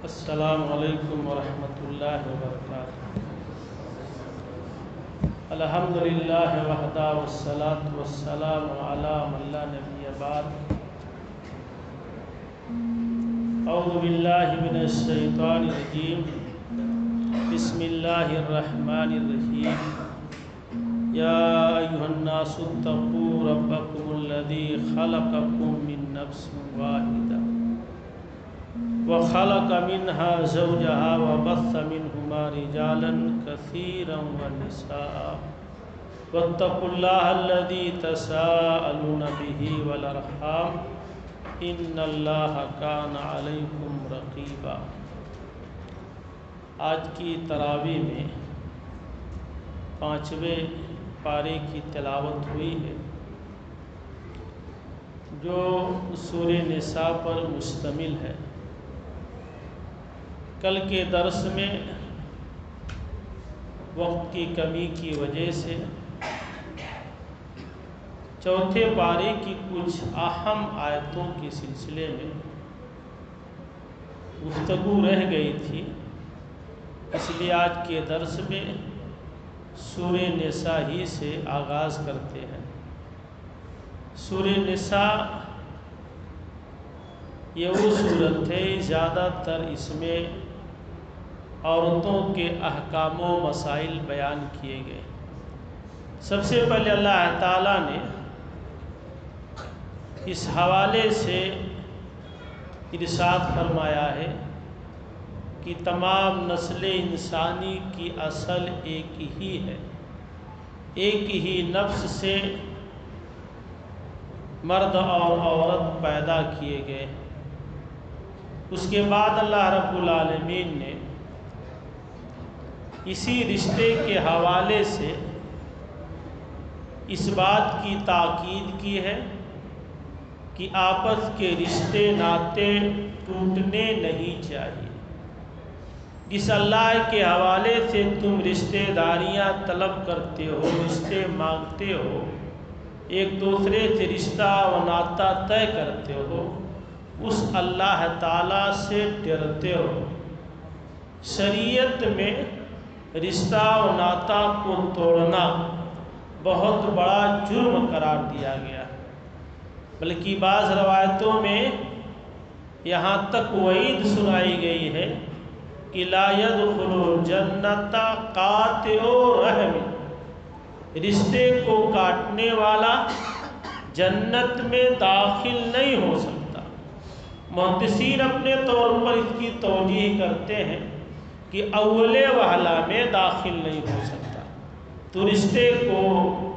السلام علیکم ورحمۃ اللہ وبرکاتہ۔ الحمدللہ وحدہ والصلاة والسلام علی من لا نبی بعد۔ اعوذ باللہ من الشیطان الرجیم، بسم اللہ الرحمن الرحیم۔ یا ایھا الناس اتقوا ربکم الذی خلقکم من نفس واحدہ وخلق منها زوجها وبث منهما رجالا كثيرا ونساء واتقوا الله الذي تساءلون به والارحام ان الله كان عليكم رقيبا۔ آج کی تراویح میں 5ویں پارے کی تلاوت ہوئی ہے جو سورہ نساء پر مشتمل ہے۔ کل کے درس میں وقت کی کمی کی وجہ سے چوتھے پارے کی کچھ اہم آیتوں کے سلسلے میں گفتگو رہ گئی تھی، اس لیے آج کے درس میں سورہ نساء ہی سے آغاز کرتے ہیں۔ سورہ نساء یہ وہ صورت ہے زیادہ تر اس میں عورتوں کے احکام و مسائل بیان کیے گئے۔ سب سے پہلے اللہ تعالیٰ نے اس حوالے سے ارشاد فرمایا ہے کہ تمام نسل انسانی کی اصل ایک ہی ہے، ایک ہی نفس سے مرد اور عورت پیدا کیے گئے۔ اس کے بعد اللہ رب العالمین نے اسی رشتے کے حوالے سے اس بات کی تاکید کی ہے کہ آپس کے رشتے ناطے ٹوٹنے نہیں چاہیے۔ جس اللہ کے حوالے سے تم رشتے داریاں طلب کرتے ہو، رشتے مانگتے ہو، ایک دوسرے سے رشتہ و ناطہ طے کرتے ہو، اس اللہ تعالیٰ سے ڈرتے ہو۔ شریعت میں رشتہ و ناطہ کو توڑنا بہت بڑا جرم قرار دیا گیا، بلکہ بعض روایتوں میں یہاں تک وعید سنائی گئی ہے کہ لا يدخل الجنۃ قاطع رحم، رشتے کو کاٹنے والا جنت میں داخل نہیں ہو سکتا۔ محدثین اپنے طور پر اس کی توجیہ کرتے ہیں کہ اول وہلہ میں داخل نہیں ہو سکتا، تو رشتے کو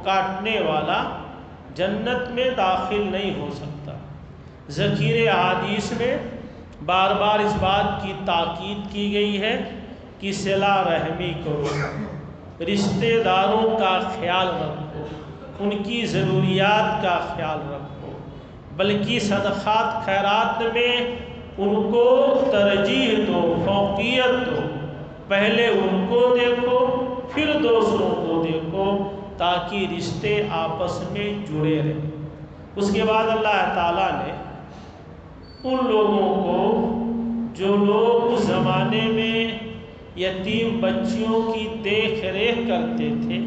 کاٹنے والا جنت میں داخل نہیں ہو سکتا۔ ذخیرہ احادیث میں بار بار اس بات کی تاکید کی گئی ہے کہ صلہ رحمی کرو، رشتے داروں کا خیال رکھو، ان کی ضروریات کا خیال رکھو، بلکہ صدقات خیرات میں ان کو ترجیح دو، فوقیت دو، پہلے ان کو دیکھو پھر دوسروں کو دیکھو تاکہ رشتے آپس میں جڑے رہیں۔ اس کے بعد اللہ تعالیٰ نے ان لوگوں کو جو لوگ اس زمانے میں یتیم بچیوں کی دیکھ ریکھ کرتے تھے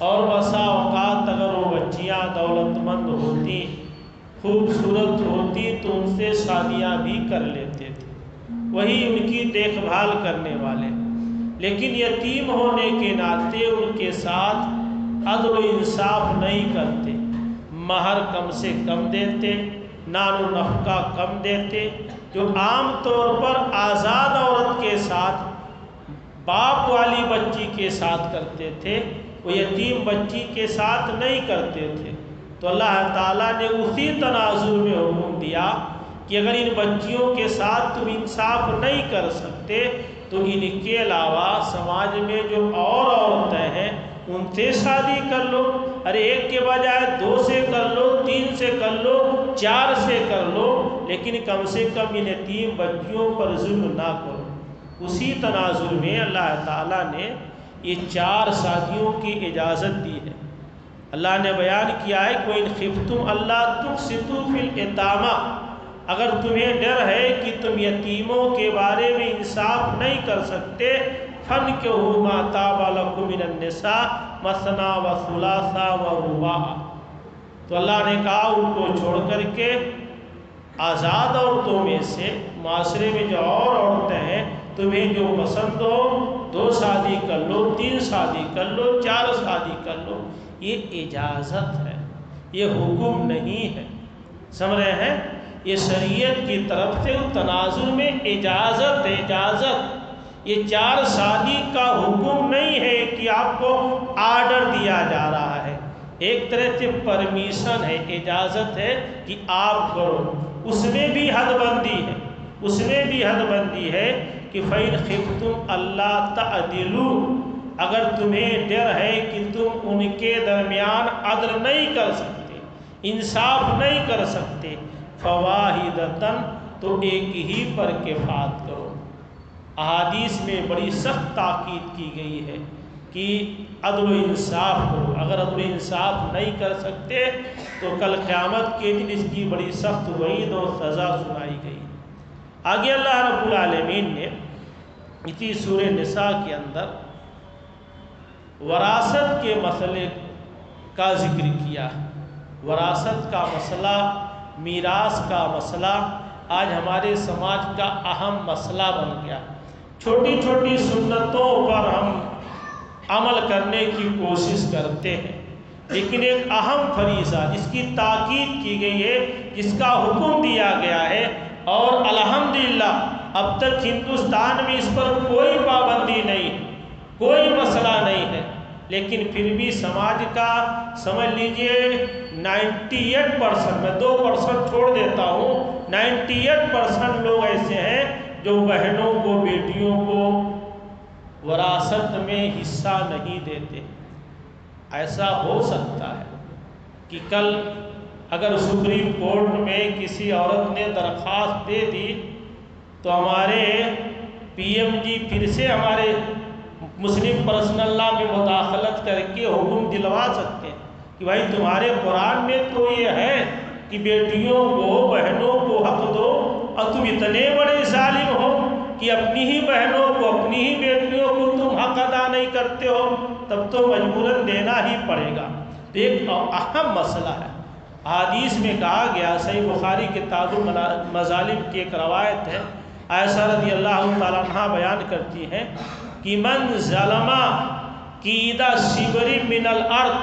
اور بسا اوقات اگر وہ بچیاں دولت مند ہوتی، خوبصورت ہوتی تو ان سے شادیاں بھی کر لیتے تھے، وہی ان کی دیکھ بھال کرنے والے، لیکن یتیم ہونے کے ناطے ان کے ساتھ عدل و انصاف نہیں کرتے، مہر کم سے کم دیتے، نان و نفقہ کم دیتے، جو عام طور پر آزاد عورت کے ساتھ باپ والی بچی کے ساتھ کرتے تھے، وہ یتیم بچی کے ساتھ نہیں کرتے تھے۔ تو اللہ تعالیٰ نے اسی تناظر میں حکم دیا کہ اگر ان بچیوں کے ساتھ تم انصاف نہیں کر سکتے تو ان کے علاوہ سماج میں جو اور عورتیں ہیں ان سے شادی کر لو، ارے ایک کے بجائے 2 سے کر لو، 3 سے کر لو، 4 سے کر لو، لیکن کم سے کم ان یتیم بچیوں پر ظلم نہ کرو۔ اسی تناظر میں اللہ تعالیٰ نے یہ 4 شادیوں کی اجازت دی ہے۔ اللہ نے بیان کیا ہے کہ وَإِنْ خِفْتُمْ أَلَّا تُقْسِطُوا فِي الْيَتَامَىٰ، اگر تمہیں ڈر ہے کہ تم یتیموں کے بارے میں انصاف نہیں کر سکتے فَانْكِحُوا مَا طَابَ لَكُم مِّنَ النِّسَاءِ مَثْنَىٰ وَثُلَاثَ وَرُبَاعَ۔ تو اللہ نے کہا ان کو چھوڑ کر کے آزاد عورتوں میں سے معاشرے میں جو اور عورتیں ہیں تمہیں جو پسند ہو 2 شادی کر لو، 3 شادی کر لو، 4 شادی کر لو۔ یہ اجازت ہے، یہ حکم نہیں ہے، سمجھ رہے ہیں؟ یہ شریعت کی طرف سے تنازل میں اجازت ہے، اجازت۔ یہ 4 شادی کا حکم نہیں ہے کہ آپ کو آرڈر دیا جا رہا ہے، ایک طرح سے پرمیشن ہے، اجازت ہے کہ آپ کرو۔ اس میں بھی حد بندی ہے، اس میں بھی حد بندی ہے کہ فَإِنْ خِفْتُمْ أَلَّا تَعْدِلُوا، اگر تمہیں ڈر ہے کہ تم ان کے درمیان عدل نہیں کر سکتے، انصاف نہیں کر سکتے، فَوَاحِدَةً، تو ایک ہی پر کفایت کرو۔ احادیث میں بڑی سخت تاکید کی گئی ہے کہ عدل و انصاف کرو۔ اگر عدل و انصاف نہیں کر سکتے تو کل قیامت کے دن اس کی بڑی سخت وعید اور سزا سنائی گئی۔ آگے اللہ رب العالمین نے اسی سورہ نساء کے اندر وراثت کے مسئلے کا ذکر کیا۔ وراثت کا مسئلہ، میراث کا مسئلہ آج ہمارے سماج کا اہم مسئلہ بن گیا۔ چھوٹی چھوٹی سنتوں پر ہم عمل کرنے کی کوشش کرتے ہیں، لیکن ایک اہم فریضہ جس کی تاکید کی گئی ہے، جس کا حکم دیا گیا ہے، اور الحمدللہ اب تک ہندوستان میں اس پر کوئی پابندی نہیں، کوئی مسئلہ نہیں ہے، لیکن پھر بھی سماج کا سمجھ لیجئے 98%، میں 2% چھوڑ دیتا ہوں، 98% لوگ ایسے ہیں جو بہنوں کو، بیٹیوں کو وراثت میں حصہ نہیں دیتے۔ ایسا ہو سکتا ہے کہ کل اگر سپریم کورٹ میں کسی عورت نے درخواست دے دی تو ہمارے پی ایم جی پھر سے ہمارے مسلم پرسنل لا میں مداخلت کر کے حکم دلوا سکتے ہیں کہ بھائی تمہارے قرآن میں تو یہ ہے کہ بیٹیوں کو، بہنوں کو حق دو، اور تم اتنے بڑے ظالم ہو کہ اپنی ہی بہنوں کو، اپنی ہی بیٹیوں کو تم حق ادا نہیں کرتے ہو، تب تو مجبوراً دینا ہی پڑے گا۔ تو ایک اہم مسئلہ ہے۔ حدیث میں کہا گیا، صحیح بخاری کتاب المظالم کی ایک روایت ہے، عائشہ رضی اللہ تعالیٰ عنہ بیان کرتی ہیں کہ من ظلم قید شبر من الارض،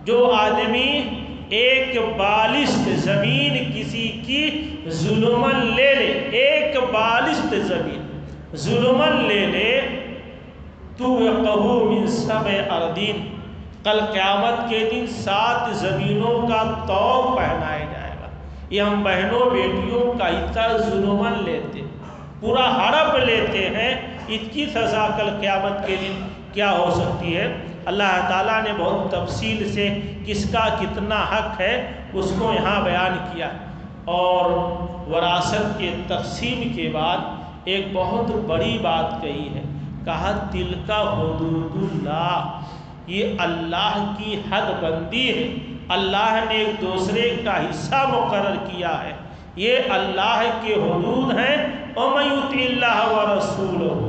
جو آدمی ایک بالشت زمین کسی کی ظلمن لے لے، ایک بالشت زمین ظلمن لے لے، توقعہ من 7 اراضین، کل قیامت کے دن 7 زمینوں کا طوق پہنایا جائے گا۔ یہ ہم بہنوں بیٹیوں کا حصہ ظلمن لیتے، پورا ہڑپ لیتے ہیں، اس کی سزا کل قیامت کے دن کیا ہو سکتی ہے؟ اللہ تعالیٰ نے بہت تفصیل سے کس کا کتنا حق ہے اس کو یہاں بیان کیا۔ اور وراثت کے تقسیم کے بعد ایک بہت بڑی بات کہی ہے، کہا تلک حدود اللہ، یہ اللہ کی حد بندی ہے، اللہ نے ایک دوسرے کا حصہ مقرر کیا ہے، یہ اللہ کے حدود ہیں۔ وَمَن يُطِعِ اللَّهَ وَرَسُولَهُ،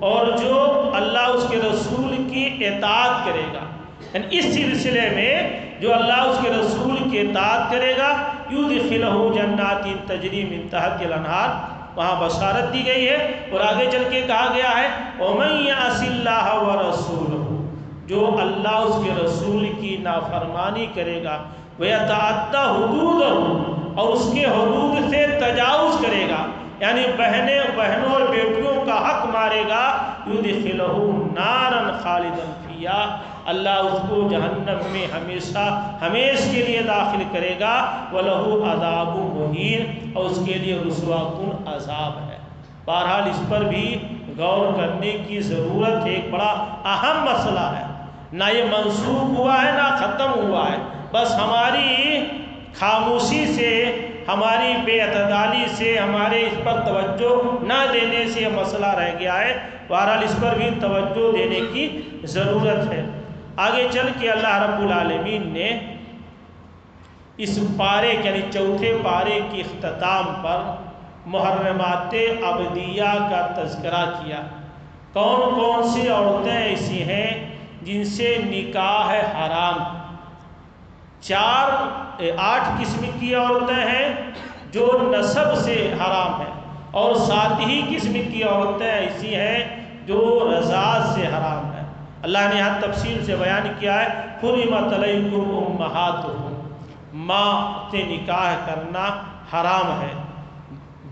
اور جو اللہ اس کے رسول کی اطاعت کرے گا، یعنی اس سلسلے میں جو اللہ اس کے رسول کی اطاعت کرے گا، يُدْخِلْهُ جَنَّاتٍ تَجْرِي مِن تَحْتِهَا الْأَنْهَارُ، وہاں بشارت دی گئی ہے۔ اور آگے چل کے کہا گیا ہے وَمَن يَعْصِ اللَّهَ وَرَسُولَهُ، جو اللہ اس کے رسول کی نافرمانی کرے گا، وَيَتَعَدَّ حُدُودَهُ، اور اس کے حدود سے تجاوز کرے گا، یعنی بہنوں اور بیٹیوں کا حق مارے گا، يُدْخِلْهُ نَارًا خَالِدًا فِيهَا، اللہ اس کو جہنم میں ہمیشہ کے لیے داخل کرے گا، وَلَهُ عَذَابٌ مُهِينٌ، اور اس کے لیے رسوا کن عذاب ہے۔ بہرحال اس پر بھی غور کرنے کی ضرورت ہے، ایک بڑا اہم مسئلہ ہے، نہ یہ منسوخ ہوا ہے نہ ختم ہوا ہے، بس ہماری خاموشی سے، ہماری بے اعتدالی سے، ہمارے اس پر توجہ نہ دینے سے یہ مسئلہ رہ گیا ہے۔ بہرحال اس پر بھی توجہ دینے کی ضرورت ہے۔ آگے چل کے اللہ رب العالمین نے اس پارے یعنی چوتھے پارے کی اختتام پر محرمات ابدیہ کا تذکرہ کیا۔ کون کون سی عورتیں ایسی ہیں جن سے نکاح حرام؟ 8 قسم کی عورتیں ہیں جو نسب سے حرام ہیں، اور 7 ہی قسم کی عورتیں ایسی ہیں جو رضاعت سے حرام ہیں۔ اللہ نے یہاں تفصیل سے بیان کیا ہے، حرمت علیکم امہاتکم، ماں سے نکاح کرنا حرام ہے،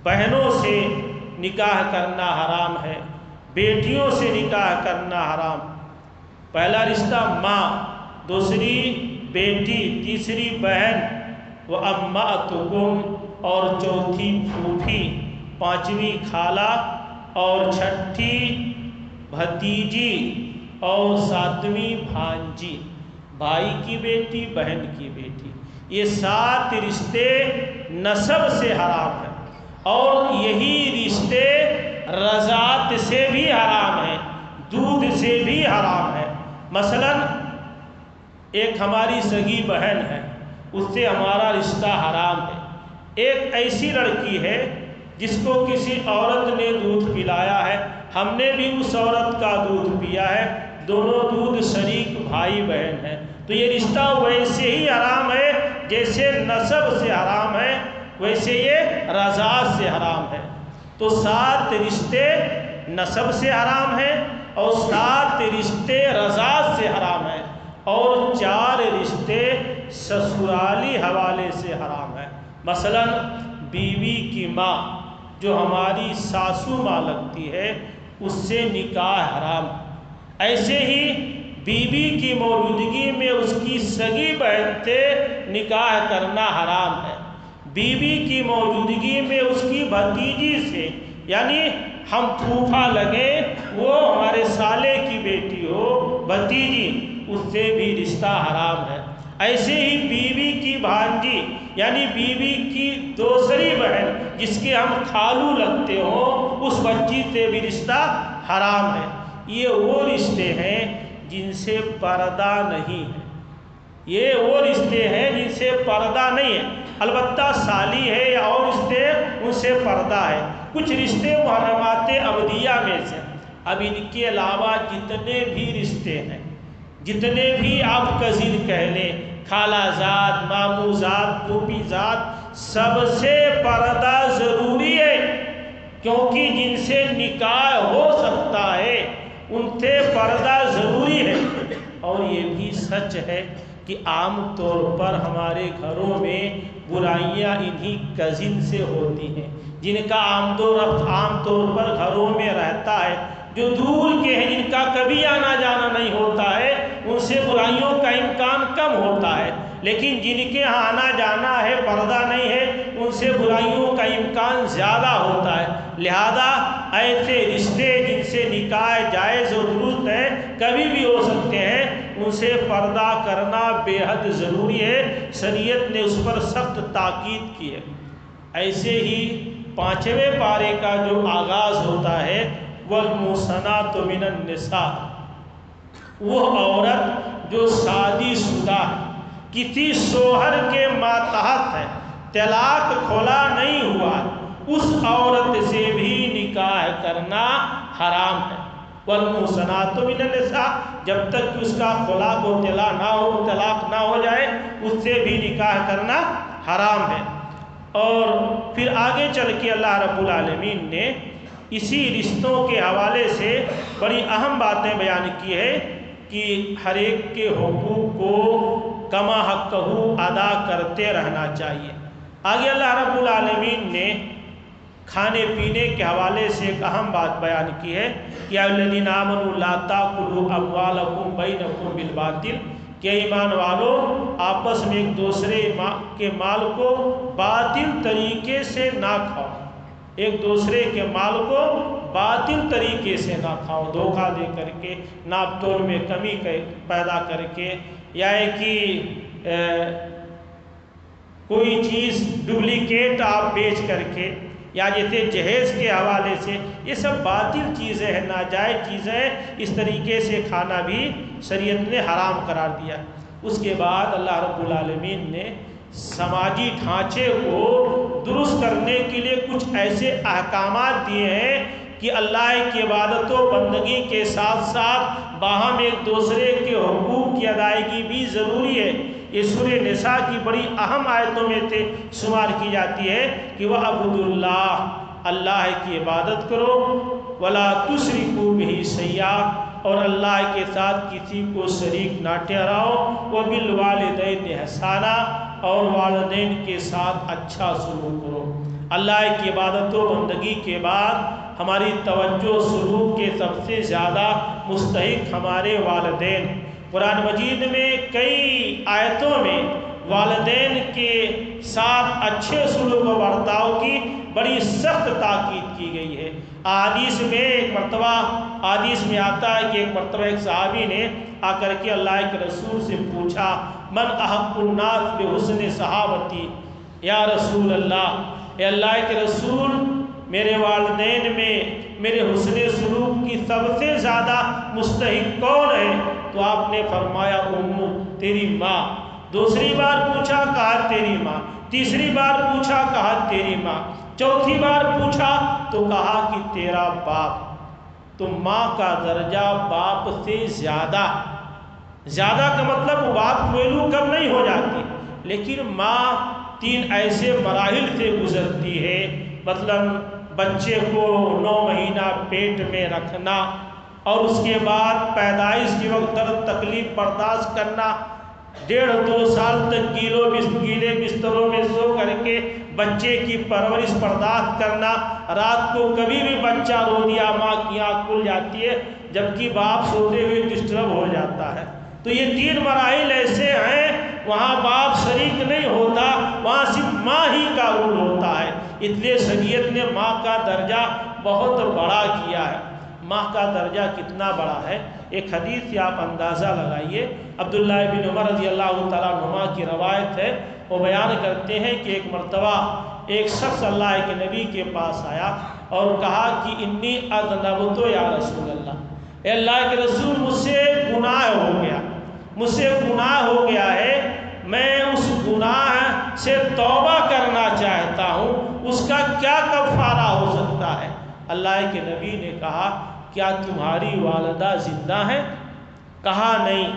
بہنوں سے نکاح کرنا حرام ہے، بیٹیوں سے نکاح کرنا حرام۔ پہلا رشتہ ماں، دوسری بیٹی، تیسری بہن، وَأَمَّأَتُكُمْ اور چوتھی پھوپھی، پانچویں خالہ اور چھٹی بھتیجی اور 7ویں بھانجی، بھائی کی بیٹی، بہن کی بیٹی۔ یہ 7 رشتے نسب سے حرام ہیں، اور یہی رشتے رضاعت سے بھی حرام ہیں، دودھ سے بھی حرام ہے۔ مثلا ایک ہماری سگی بہن ہے، اس سے ہمارا رشتہ حرام ہے۔ ایک ایسی لڑکی ہے جس کو کسی عورت نے دودھ پلایا ہے، ہم نے بھی اس عورت کا دودھ پیا ہے، دونوں دودھ شریک بھائی بہن ہیں، تو یہ رشتہ ویسے ہی حرام ہے جیسے نسب سے حرام ہے، ویسے یہ رضاعت سے حرام ہے۔ تو 7 رشتے نسب سے حرام ہیں، اور 7 رشتے رضاعت سے حرام ہیں، اور 4 رشتے سسرالی حوالے سے حرام ہیں۔ مثلا بیوی کی ماں جو ہماری ساسو ماں لگتی ہے، اس سے نکاح حرام۔ ایسے ہی بیوی کی موجودگی میں اس کی سگی بہن سے نکاح کرنا حرام ہے۔ بیوی کی موجودگی میں اس کی بھتیجی سے، یعنی ہم پھوپھا لگے، وہ ہمارے سالے کی بیٹی ہو، بھتیجی، اس سے بھی رشتہ حرام ہے۔ ایسے ہی بیوی کی بھانجی، یعنی بیوی کی دوسری بہن جس کے ہم خالو لگتے ہوں، اس بچی سے بھی رشتہ حرام ہے۔ یہ وہ رشتے ہیں جن سے پردہ نہیں ہے، یہ وہ رشتے ہیں جن سے پردہ نہیں ہے۔ البتہ سالی ہے یا اور رشتے، ان سے پردہ ہے۔ کچھ رشتے محرمات ابدیہ میں سے۔ اب ان کے علاوہ جتنے بھی رشتے ہیں، جتنے بھی آپ کزن کہہ لیں، خالہ زاد، ماموں زاد، پھوپھی زاد، سب سے پردہ ضروری ہے، کیونکہ جن سے نکاح ہو سکتا ہے ان سے پردہ ضروری ہے۔ اور یہ بھی سچ ہے کہ عام طور پر ہمارے گھروں میں برائیاں انہی کزن سے ہوتی ہیں، جن کا آمد و رفت عام طور پر گھروں میں رہتا ہے، جو دور کے ہیں، جن کا کبھی آنا جانا نہیں ہوتا ہے، ان سے برائیوں کا امکان کم ہوتا ہے۔ لیکن جن کے ہاں آنا جانا ہے، پردہ نہیں ہے، ان سے برائیوں کا امکان زیادہ ہوتا ہے۔ لہذا ایسے رشتے جن سے نکاح جائز و درست ہے، کبھی بھی ہو سکتے ہیں، ان سے پردہ کرنا بے حد ضروری ہے۔ شریعت نے اس پر سخت تاکید کی ہے۔ ایسے ہی 5ویں پارے کا جو آغاز ہوتا ہے، وَالْمُحْصَنَاتُ مِنَ النِّسَاءِ، وہ عورت جو شادی شدہ ہے، کسی شوہر کے ماتحت ہے، طلاق کھلا نہیں ہوا، اس عورت سے بھی نکاح کرنا حرام ہے۔ وَالْمُحْصَنَاتُ مِنَ النِّسَاءِ، جب تک کہ اس کا خلاق و طلاق نہ ہو جائے، اس سے بھی نکاح کرنا حرام ہے۔ اور پھر آگے چل کے اللہ رب العالمین نے اسی رشتوں کے حوالے سے بڑی اہم باتیں بیان کی ہے کہ ہر ایک کے حقوق کو کما حقہ ادا کرتے رہنا چاہیے۔ آگے اللہ رب العالمین نے کھانے پینے کے حوالے سے ایک اہم بات بیان کی ہے کہ یا الذین آمنوا لا تأکلوا اموالکم بینکم بالباطل، کہ ایمان والو آپس میں ایک دوسرے کے مال کو باطل طریقے سے نہ کھاؤ، ایک دوسرے کے مال کو باطل طریقے سے نہ کھاؤ، دھوکہ دے کر کے، ناپ تول میں کمی پیدا کر کے، یا کہ کوئی چیز ڈپلیکیٹ آپ بیچ کر کے، یا جیسے جہیز کے حوالے سے، یہ سب باطل چیزیں ہیں، ناجائز چیزیں، اس طریقے سے کھانا بھی شریعت نے حرام قرار دیا۔ اس کے بعد اللہ رب العالمین نے سماجی ڈھانچے کو درست کرنے کے لیے کچھ ایسے احکامات دیے ہیں کہ اللہ کی عبادت و بندگی کے ساتھ ساتھ باہم ایک دوسرے کے حقوق کی ادائیگی بھی ضروری ہے۔ یہ سورہ نساء کی بڑی اہم آیتوں میں سے شمار کی جاتی ہے کہ وَاعْبُدُوا اللَّهَ، اللہ کی عبادت کرو، وَلَا تُشْرِكُوا بِهِ شَيْئًا، اور اللہ کے ساتھ کسی کو شریک نہ ٹھہراؤ، وَبِالْوَالِدَيْنِ إِحْسَانًا، اور والدین کے ساتھ اچھا سلوک کرو۔ اللہ کی عبادت و بندگی کے بعد ہماری توجہ سلوک کے سب سے زیادہ مستحق ہمارے والدین۔ قرآن مجید میں کئی آیتوں میں والدین کے ساتھ اچھے سلوک و برتاؤ کی بڑی سخت تاکید کی گئی ہے۔ حدیث میں ایک مرتبہ حدیث میں آتا ہے کہ ایک مرتبہ ایک صحابی نے آ کر کے اللہ کے رسول سے پوچھا، من احق الناس بحسن صحابتی، یا رسول اللہ، اے اللہ کے رسول، میرے والدین میں میرے حسن سلوک کی سب سے زیادہ مستحق کون ہے؟ تو آپ نے فرمایا امک، تیری ماں۔ دوسری بار پوچھا، کہا تیری ماں۔ تیسری بار پوچھا، کہا تیری ماں۔ چوتھی بار پوچھا تو کہا کہ تیرا باپ۔ تو ماں کا درجہ باپ سے زیادہ کا مطلب باپ ویلو کم نہیں ہو جاتی، لیکن ماں 3 ایسے مراحل سے گزرتی ہے، مثلاً بچے کو 9 مہینہ پیٹ میں رکھنا، اور اس کے بعد پیدائش کے وقت درد تکلیف برداشت کرنا، 1.5-2 سال تک گیلے بستروں میں سو کر کے بچے کی پرورش برداشت کرنا، رات کو کبھی بھی بچہ رو دیا ماں کی آنکھ کھل جاتی ہے جبکہ باپ سوتے ہوئے ڈسٹرب ہو جاتا ہے۔ تو یہ 3 مراحل ایسے ہیں، وہاں باپ شریک نہیں ہوتا، وہاں صرف ماں ہی کا رول ہوتا ہے۔ اس لیے شریعت نے ماں کا درجہ بہت بڑا کیا ہے۔ ماں کا درجہ کتنا بڑا ہے، ایک حدیث سے آپ اندازہ لگائیے۔ عبداللہ بن عمر رضی اللہ تعالیٰ عنہما کی روایت ہے، وہ بیان کرتے ہیں کہ ایک مرتبہ ایک شخص اللہ کے نبی کے پاس آیا اور کہا کہ انی اذنبت یا رسول اللہ، اے اللہ کے رسول، مجھ سے گناہ ہو گیا ہے، میں اس گناہ سے توبہ کرنا چاہتا ہوں، اس کا کیا کفارہ ہو سکتا ہے؟ اللہ کے نبی نے کہا، کیا تمہاری والدہ زندہ ہیں؟ کہا نہیں۔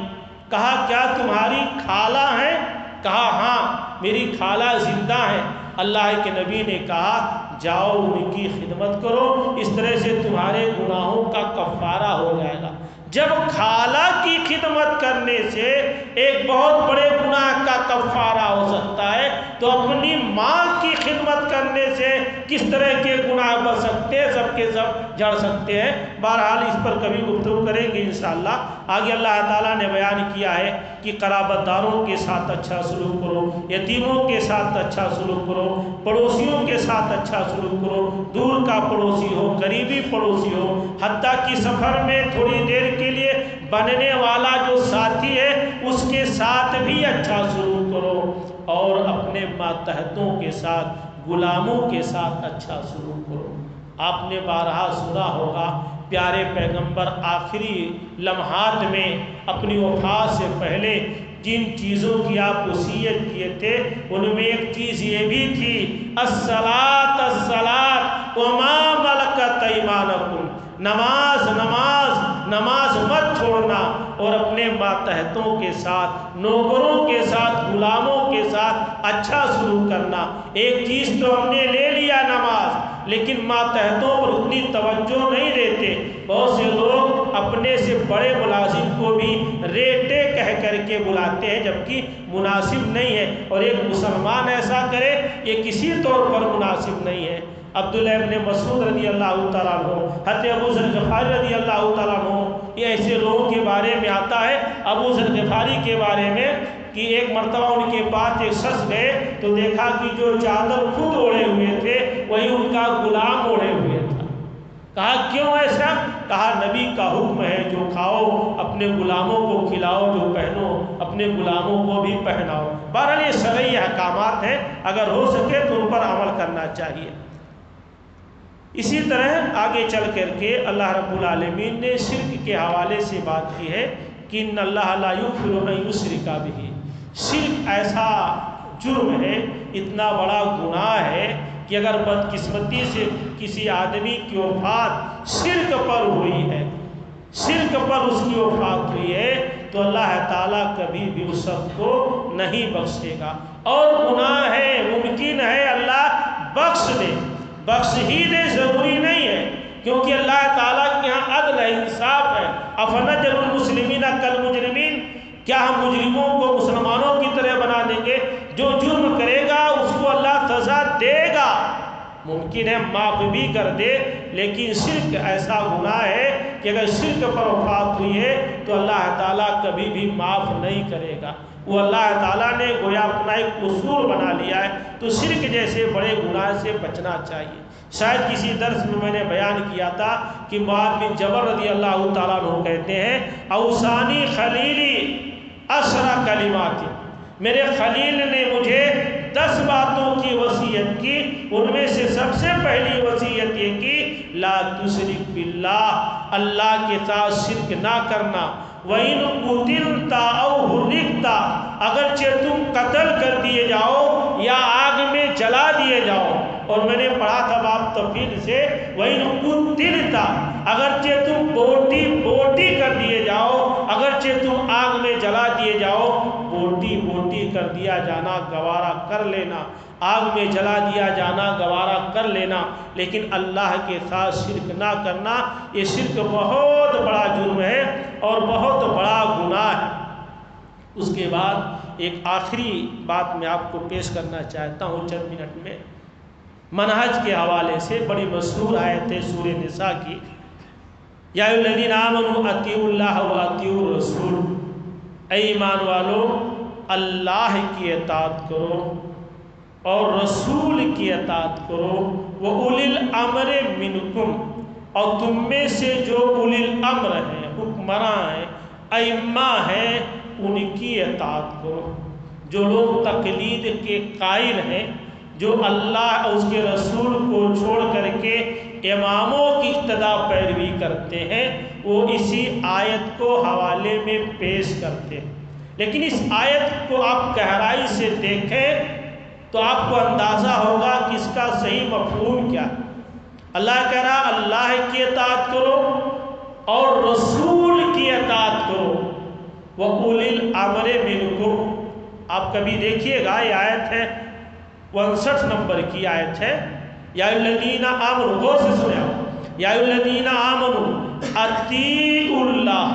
کہا کیا تمہاری خالہ ہیں؟ کہا ہاں میری خالہ زندہ ہیں۔ اللہ کے نبی نے کہا جاؤ ان کی خدمت کرو، اس طرح سے تمہارے گناہوں کا کفارہ ہو جائے گا۔ جب خالہ کی خدمت کرنے سے ایک بہت بڑے گناہ کا کفارہ ہو سکتا ہے، تو اپنی ماں کی خدمت کرنے سے کس طرح کے گناہ بچ سکتے ہیں، سب کے سب جڑ سکتے ہیں۔ بہرحال اس پر کبھی گفتگو کریں گے انشاءاللہ۔ آگے اللہ تعالیٰ نے بیان کیا ہے کہ قرابت داروں کے ساتھ اچھا سلوک کرو، یتیموں کے ساتھ اچھا سلوک کرو، پڑوسیوں کے ساتھ اچھا سلوک کرو، دور کا پڑوسی ہو، قریبی پڑوسی ہو، حتیٰ کہ سفر میں تھوڑی دیر کے لیے بننے والا جو ساتھی ہے اس کے ساتھ بھی اچھا سلوک کرو، اور اپنے ماتحتوں کے ساتھ، غلاموں کے ساتھ اچھا سلوک کرو۔ آپ نے بارہا سنا ہوگا پیارے پیغمبر آخری لمحات میں اپنی وفات سے پہلے جن چیزوں کی آپ وصیت کیے تھے ان میں ایک چیز یہ بھی تھی، الصلاۃ الصلاۃ وما ملکت ایمانکم، نماز نماز نماز مت چھوڑنا، اور اپنے ماتحتوں کے ساتھ، نوکروں کے ساتھ، غلاموں کے ساتھ اچھا سلوک کرنا۔ ایک چیز تو ہم نے لے لیا نماز، لیکن ماتحتوں پر اتنی توجہ نہیں دیتے۔ بہت سے لوگ اپنے سے بڑے ملازم کو بھی ریٹے کہہ کر کے بلاتے ہیں جبکہ مناسب نہیں ہے، اور ایک مسلمان ایسا کرے یہ کسی طور پر مناسب نہیں ہے۔ عبداللہ ابن مسعود رضی اللہ تعالیٰ عنہ، حضرت ابو ذر غفاری رضی اللہ تعالیٰ عنہ، یہ ایسے لوگوں کے بارے میں آتا ہے ابو ذر غفاری کے بارے میں کہ ایک مرتبہ ان کے پاس ایک شخص گئے تو دیکھا کہ جو چادر خود اوڑھے ہوئے تھے وہی ان کا غلام اوڑھے ہوئے تھا۔ کہا کیوں ایسا؟ کہا نبی کا حکم ہے جو کھاؤ اپنے غلاموں کو کھلاؤ، جو پہنو اپنے غلاموں کو بھی پہناؤ۔ بہرحال یہ شرعی احکامات ہیں، اگر ہو سکے تو ان پر عمل کرنا چاہیے۔ اسی طرح آگے چل کر کے اللہ رب العالمین نے شرک کے حوالے سے بات کی ہے کہ ان اللہ لا یغفر ان یشرک بہ، شرک ایسا جرم ہے، اتنا بڑا گناہ ہے کہ اگر بدقسمتی سے کسی آدمی کی وفات شرک پر ہوئی ہے، شرک پر اس کی وفات ہوئی ہے، تو اللہ تعالیٰ کبھی بھی اس شخص کو نہیں بخشے گا۔ اور گناہ ہے، ممکن ہے اللہ بخش دے، بخش ہی دے ضروری نہیں ہے، کیونکہ اللہ تعالیٰ کے یہاں عدل ہے، انصاف ہے۔ افنجعل المسلمین کالمجرمین، کیا ہم مجرموں کو مسلمانوں کی طرح بنا دیں گے؟ جو جرم کرے گا اس کو اللہ سزا دے گا، ممکن ہے معاف بھی کر دے، لیکن شرک ایسا گناہ ہے کہ اگر شرک پر وفات ہوئی ہے تو اللہ تعالیٰ کبھی بھی معاف نہیں کرے گا۔ وہ اللہ تعالیٰ نے گویا اپنا ایک اصول بنا لیا ہے، تو شرک جیسے بڑے گناہ سے بچنا چاہیے۔ شاید کسی درس میں نے بیان کیا تھا کہ معاذ بن جبل رضی اللہ تعالیٰ عنہ کہتے ہیں اوصانی خلیلی 10 کلمات، میرے خلیل نے مجھے 10 باتوں کی وصیت کی، ان میں سے سب سے پہلی وصیت یہ کی لا تشرک باللہ، اللہ کے ساتھ شرک نہ کرنا، وَإِن قُتِلْتَ أَوْ حُرِّقْتَ، اگرچہ تم قتل کر دیے جاؤ یا آگ میں جلا دیے جاؤ۔ اور میں نے پڑھا تھا باب تفصیل سے وَإِن قُتِلْتَ، اگرچہ تم بوٹی کر دیے جاؤ، اگرچہ تم آگ میں جلا دیے جاؤ، بوٹی کر دیا جانا گوارا کر لینا، آگ میں جلا دیا جانا گوارا کر لینا، لیکن اللہ کے ساتھ شرک نہ کرنا، یہ شرک بہت بڑا جرم ہے اور بہت بڑا گناہ ہے۔ اس کے بعد ایک آخری بات میں آپ کو پیش کرنا چاہتا ہوں چند منٹ میں، منہج کے حوالے سے بڑی مشہور آیت ہے سورہ نساء کی، یا ایھا الذین آمنوا اطیعوا اللہ واطیعوا الرسول، اے ایمان والو اللہ کی اطاعت کرو اور رسول کی اطاعت کرو، وَأُولِي الْأَمْرِ مِنْكُمْ، اور تم میں سے جو اولی الامر ہیں، حکمراں ہیں، ائمہ ہیں، ان کی اطاعت کرو۔ جو لوگ تقلید کے قائل ہیں، جو اللہ اور اس کے رسول کو چھوڑ کر کے اماموں کی اقتدا پیروی کرتے ہیں، وہ اسی آیت کو حوالے میں پیش کرتے ہیں۔ لیکن اس آیت کو آپ گہرائی سے دیکھیں تو آپ کو اندازہ ہوگا کہ اس کا صحیح مفہوم کیا ہے۔ اللہ کہہ رہا اللہ کی اطاعت کرو اور رسول کی اطاعت کرو، وَأُولِي الْأَمْرِ مِنْكُمْ۔ آپ کبھی دیکھیے گا، یہ آیت ہے 59 نمبر کی آیت ہے، یا الذین آمنوا، غور سے سنیں آپ، یا الذین آمنوا اطیعوا اللہ،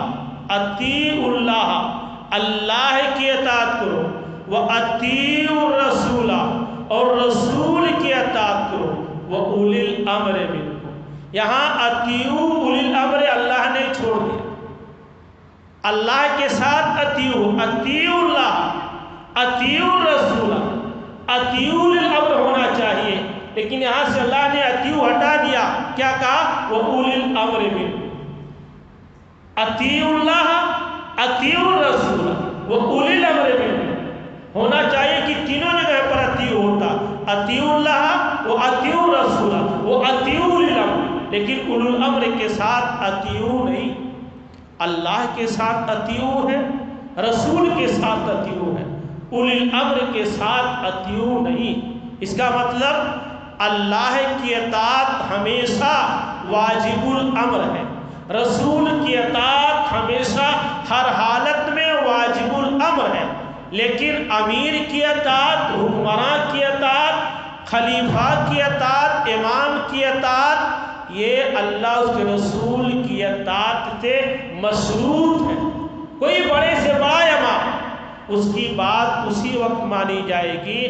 اللہ کی اطاعت کرو، وَأَطِیعُوا الرَّسُولَ، اور رسول کی اطاعت کرو، وَأُولِي الْأَمْرِ مِنْكُمْ۔ یہاں اطیعوا اولی الامر اللہ نے چھوڑ دیا، اللہ کے ساتھ اطیعوا اللہ، اطیعوا الرسول، اطیعوا اولی الامر ہونا چاہیے، لیکن یہاں سے اللہ نے اطیعوا ہٹا دیا، کیا کہا وَأُولِي الْأَمْرِ مِنْكُمْ۔ اطیعوا اللہ، اطیعوا الرسول، وَأُولِي الْأَمْرِ مِنْكُمْ ہونا چاہیے کہ تینوں جگہ پر اطیعوا ہوتا، اطیعوا اللہ، وَأَطِیعُوا الرَّسُولَ، وَأَطِیعُوا أُولِي الْأَمْرِ، لیکن اولو الامر کے ساتھ اطیعوا نہیں، اللہ کے ساتھ اطیعوا ہے، رسول کے ساتھ اطیعوا ہے، اولی الامر کے ساتھ اطیعوا نہیں۔ اس کا مطلب اللہ کی اطاعت ہمیشہ واجب الامر ہے، رسول کی اطاعت ہمیشہ ہر حالت میں واجب الامر ہے، لیکن امیر کی اطاعت، حکمراں کی اطاعت، خلیفہ کی اطاعت، امام کی اطاعت، یہ اللہ اس کے رسول کی اطاعت سے مشروط ہے۔ کوئی بڑے سے بڑا امام، اس کی بات اسی وقت مانی جائے گی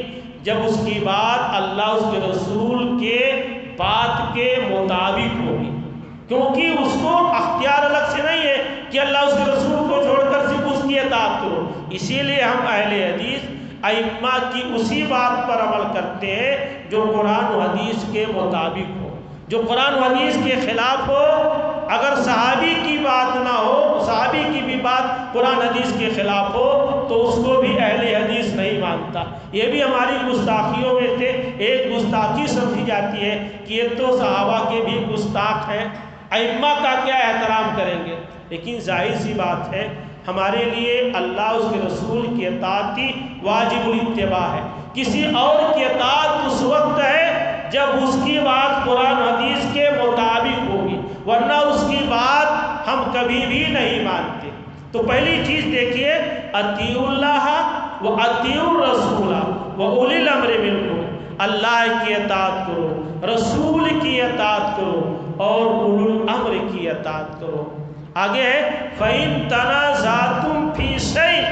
جب اس کی بات اللہ اس کے رسول کے بات کے مطابق ہوگی، کیونکہ اس کو اختیار الگ سے نہیں ہے کہ اللہ اس کے رسول کو چھوڑ کر صرف اس کی اطاعت کرو۔ اسی لیے ہم اہل حدیث ائمہ کی اسی بات پر عمل کرتے ہیں جو قرآن و حدیث کے مطابق ہو، جو قرآن و حدیث کے خلاف ہو۔ اگر صحابی کی بات نہ ہو، صحابی کی بھی بات قرآن حدیث کے خلاف ہو، تو اس کو بھی اہل حدیث نہیں مانتا۔ یہ بھی ہماری گستاخیوں میں سے ایک گستاخی سمجھی جاتی ہے کہ یہ تو صحابہ کے بھی گستاخ ہیں، ائمہ کا کیا احترام کریں گے؟ لیکن ظاہر سی بات ہے، ہمارے لیے اللہ اس کے رسول کی اطاعت واجب الاتباع ہے۔ کسی اور کی اطاعت اس وقت ہے جب اس کی بات قرآن حدیث کے مطابق ہوگی، ورنہ اس کی بات ہم کبھی بھی نہیں مانتے۔ تو پہلی چیز دیکھیے، اطیعوا اللہ و اطیعوا الرسول و اولی الامر منکم، اللہ کی اطاعت کرو، رسول کی اطاعت کرو اور اولو الامر کی اطاعت کرو۔ آگے ہے فَإِن تَنَازَعْتُمْ فِي شَيْءٍ،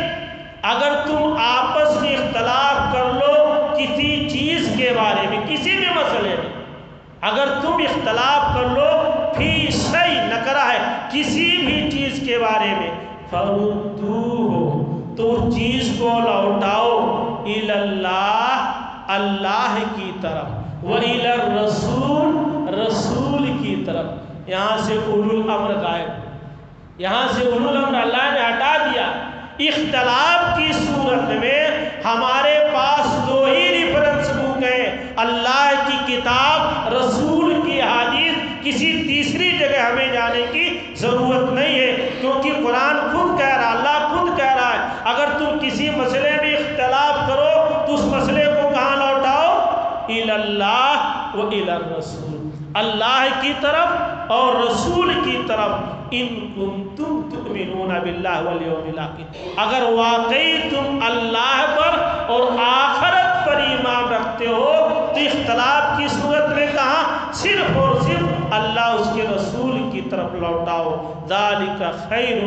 اگر تم آپس میں اختلاف کر لو کسی چیز کے بارے میں، کسی بھی مسئلے میں اگر تم اختلاف کر لو، فی شیء نکرہ ہے، کسی بھی چیز کے بارے میں، فَرُدُّوهُ، تو اس چیز کو لوٹاؤ، اِلَى اللَّهِ، اللہ کی طرف، وَإِلَى الرَّسُولِ، رسول کی طرف۔ یہاں سے اولو الامر غائب، یہاں سے اولو الامر اللہ نے ہٹا دیا۔ اختلاف کی صورت میں ہمارے پاس دو ہی ریفرنس بک ہیں، اللہ کی کتاب، رسول کی حدیث، کسی تیسری جگہ ہمیں جانے کی ضرورت نہیں ہے، کیونکہ قرآن خود کہہ رہا، اللہ خود کہہ رہا ہے اگر تم کسی مسئلے میں اختلاف کرو تو اس مسئلے کو کہاں لوٹاؤ؟ اِلَى اللَّهِ وَإِلَى الرَّسُولِ، اللہ کی طرف اور رسول کی طرف۔ ان کنتم تؤمنون باللہ والیوم الآخر، اگر واقعی تم اللہ پر اور آخرت پر ایمان رکھتے ہو تو اختلاف کی صورت میں کہاں؟ صرف اور صرف اللہ اس کے رسول کی طرف لوٹاؤ۔ ذالک خیر،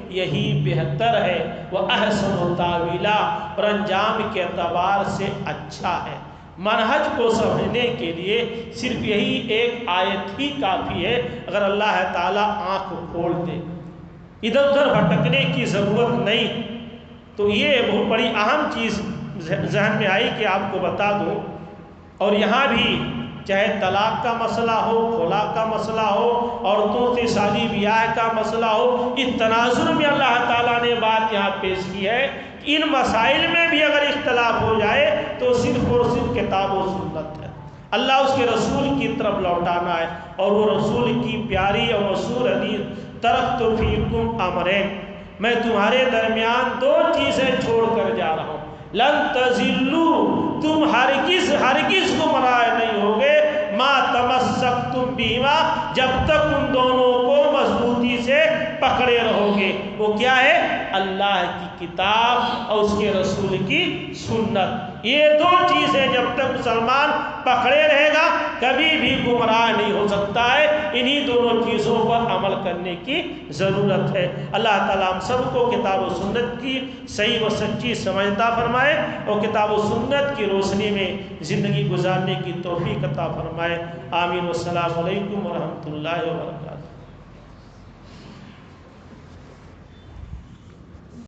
یہی بہتر ہے، وَأَحْسَنُ تَأْوِيلًا، اور انجام کے اعتبار سے اچھا ہے۔ منہج کو سمجھنے کے لیے صرف یہی ایک آیت ہی کافی ہے، اگر اللہ تعالیٰ آنکھ کھول دے، ادھر ادھر بھٹکنے کی ضرورت نہیں۔ تو یہ بہت بڑی اہم چیز ذہن میں آئی کہ آپ کو بتا دوں۔ اور یہاں بھی چاہے طلاق کا مسئلہ ہو، خلا کا مسئلہ ہو، عورتوں سے شادی بیاہ کا مسئلہ ہو، اس تناظر میں اللہ تعالیٰ نے بات یہاں پیش کی ہے کہ ان مسائل میں بھی اگر اختلاف ہو جائے تو صرف اور صرف کتاب و سنت ہے، اللہ اس کے رسول کی طرف لوٹانا ہے، اور وہ رسول کی پیاری اور مشہور حدیث، ترکت فیکم امرین، میں تمہارے درمیان دو چیزیں چھوڑ کر جا رہا ہوں، لن تضلوا، تم ہرگز ہرگز گمراہ نہیں ہوگے، ما تمسکتم بہما، جب تک ان دونوں کو مضبوطی سے پکڑے رہو گے۔ وہ کیا ہے؟ اللہ کی کتاب اور اس کے رسول کی سنت۔ یہ دو چیزیں جب تک مسلمان پکڑے رہے گا کبھی بھی گمراہ نہیں ہو سکتا ہے، انہی دونوں چیزوں پر عمل کرنے کی ضرورت ہے۔ اللہ تعالیٰ ہم سب کو کتاب و سنت کی صحیح و سچی سمجھ عطا فرمائے اور کتاب و سنت کی روشنی میں زندگی گزارنے کی توفیق عطا فرمائے۔ آمین۔ والسلام علیکم ورحمۃ اللہ وبرکاتہ۔